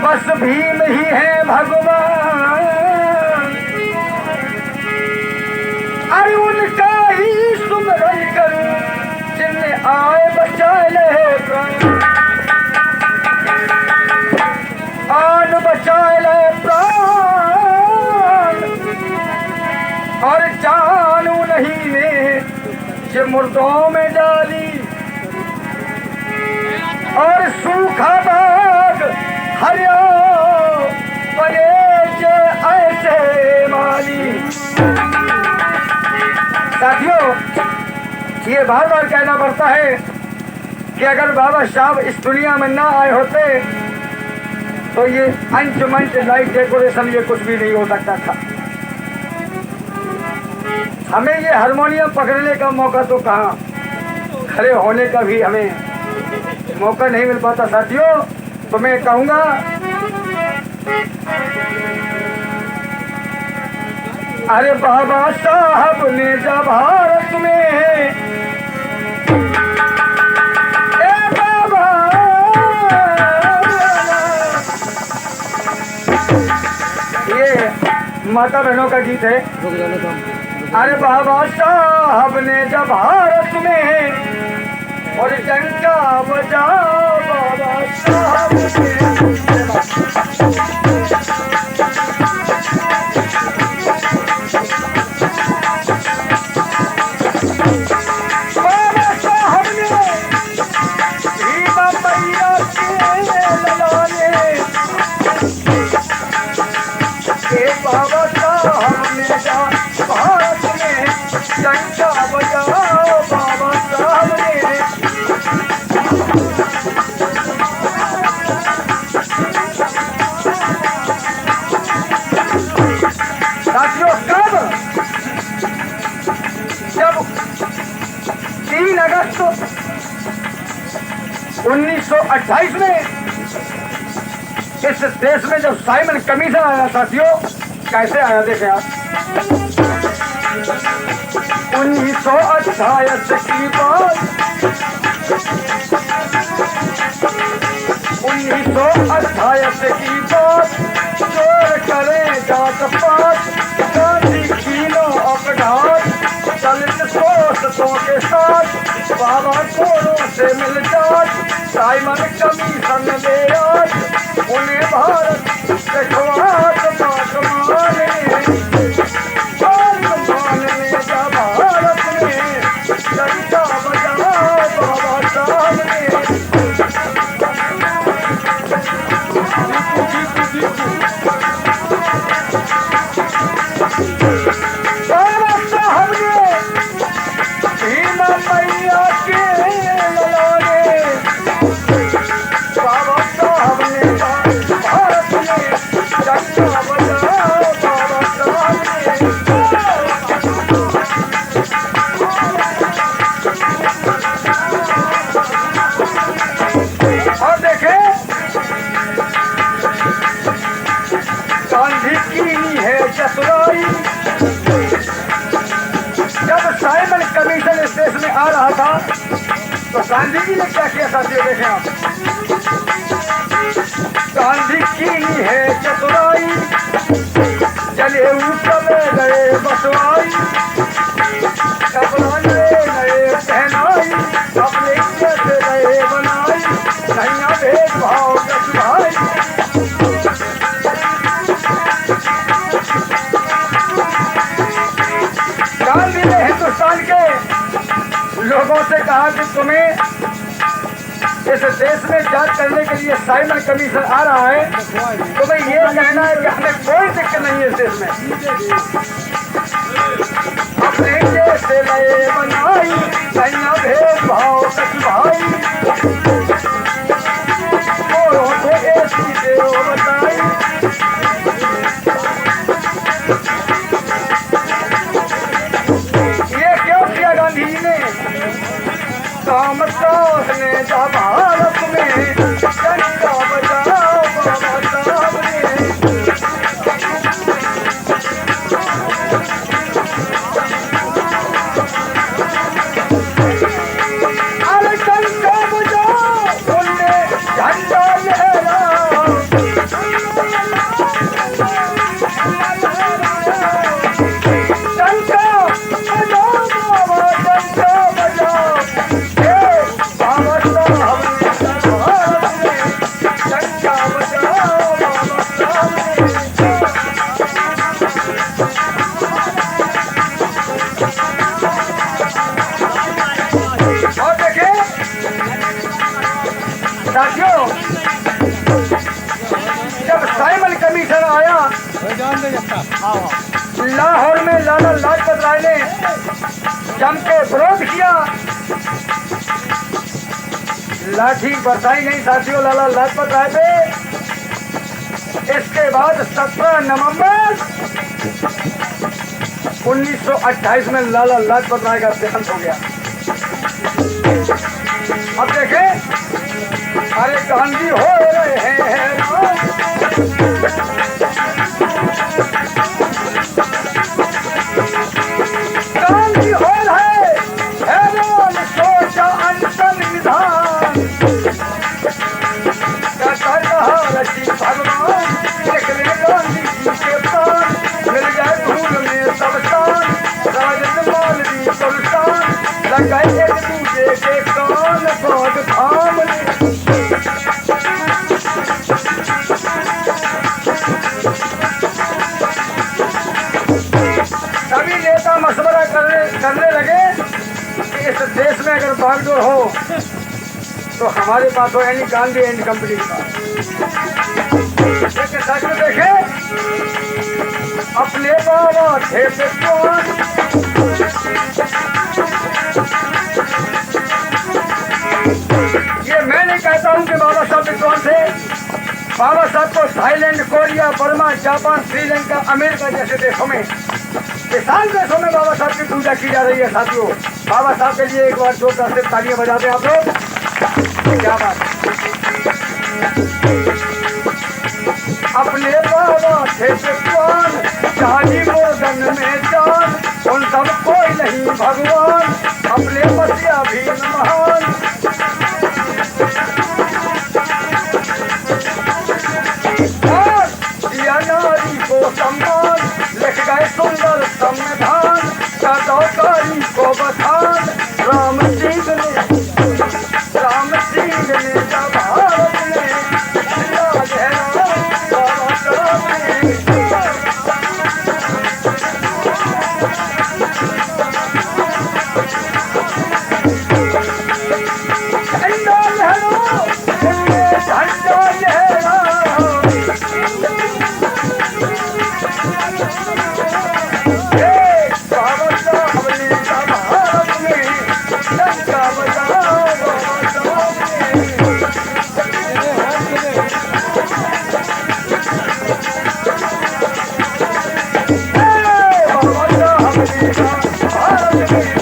बस भीम ही है भगवान, अरे उनका ही सुमरन करूं जिन्हें आए बचा ले प्राण, आन बचा ले प्राण, और जानू नहीं में ये मुर्दों में डाली, और सूखा बाग हरिया बने जे ऐसे माली। साथियों, ये बार बार कहना पड़ता है कि अगर बाबा साहब इस दुनिया में ना आए होते तो ये अंच मंच लाइट डेकोरेशन ये कुछ भी नहीं हो सकता था। हमें ये हारमोनियम पकड़ने का मौका तो कहाँ, खड़े होने का भी हमें मौका नहीं मिल पाता। साथियों, तो मैं कहूँगा अरे बाबा साहब ने जब भारत में बाबा ये माता बहनों का गीत है। अरे बाबा साहब ने जब भारत में और डंका बजा बाबा साहब ने, बाबा साहब ने भारत में डंका बजाओ बाबा साहब ने। साथियों, कब जब 3 अगस्त 1928 में इस देश में जब साइमन कमीशन आया, साथियों कैसे आया देखें आप। 1928 की बात, 1928 की बात, चोर करे जात पात, गांधी कीनो अपघात, दलित दोस्तों के साथ बाबा कोरों से मिल जात, साइमन कमीशन ले आज उन्हें भारत देखवात बात माने, बात मानने का भारत में डंका बजाओ बाबा साहब ने। बाबा साहब ने भीमा मैया के ललाने, बाबा साहब ने भारत में डंका बजाओ बाबा साहब ने। और देखें, गांधी की है चतुराई, जब साइमन कमीशन इस देश में आ रहा था तो गांधी जी ने क्या किया साथियों, देखें आप। गांधी की है चतुराई, चले ऊपर में गए बसवाई, कपड़ा नए नए पहनाई, अपने कैसे नए बनाई, नैया भेदभाव कस भाई। गांधी ने हिंदुस्तान के लोगों से कहा कि तुम्हें इस देश में जांच करने के लिए साइमन कमीशन आ रहा है, तुम्हें ये कहना है कि हमें कोई दिक्कत नहीं है इस देश में, अपने जैसे नए बनाई, नैया भेदभाव कस भाई, औरों को ऐसी देव बताई। ये क्यों किया गांधी जी ने? काम ने जब भारत में डंका बजाओ बाबा साहब ने। अरे डंका बजाओ साथियों, जब साइमन कमीशन आया लाहौर में, लाला लाजपत राय ने जम के विरोध किया। लाठी बरसाई गई साथियों लाला लाजपत राय पे। इसके बाद 17 नवंबर 1928 में लाला लाजपत राय का देहांत हो गया। अब देखें, अरे गांधी हो रहे हैं गांधी हो रहे हैरान सोचा अनशन विधान क्या कर रहा रची भगवान निकले गांधी जी के प्राण मिल गए धूल में सब स्थान राजन मालवी सुल्तान लगाए एक दूजे के कान बाग थाम सभी नेता मशवरा करने लगे कि इस देश में अगर बागडोर हो तो हमारे पास हो, यानी गांधी एंड कंपनी के पास। साथियों देखे, अपने बाबा थे विद्वान, ये मैं नहीं कहता हूं कि बाबा साहब विद्वान थे। बाबा साहब को Thailand, Korea, Burma, Japan, Sri Lanka, America जैसे देशों में, विशाल देशों में बाबा साहब की पूजा की जा रही है। साथियों, बाबा साहब के लिए एक बार जोरदार से तालियां बजा दें आप लोग। क्या बात, अपने बाबा थे विद्वान, शादी मोदन में जान, उन सब कोई नहीं भगवान, अपने मसीहा भी महान। दिया नारी को सम्मान, लिख गए सुंदर संविधान, सदाकारी को बखान, राम सिंह ने जब भारत में राज है भारत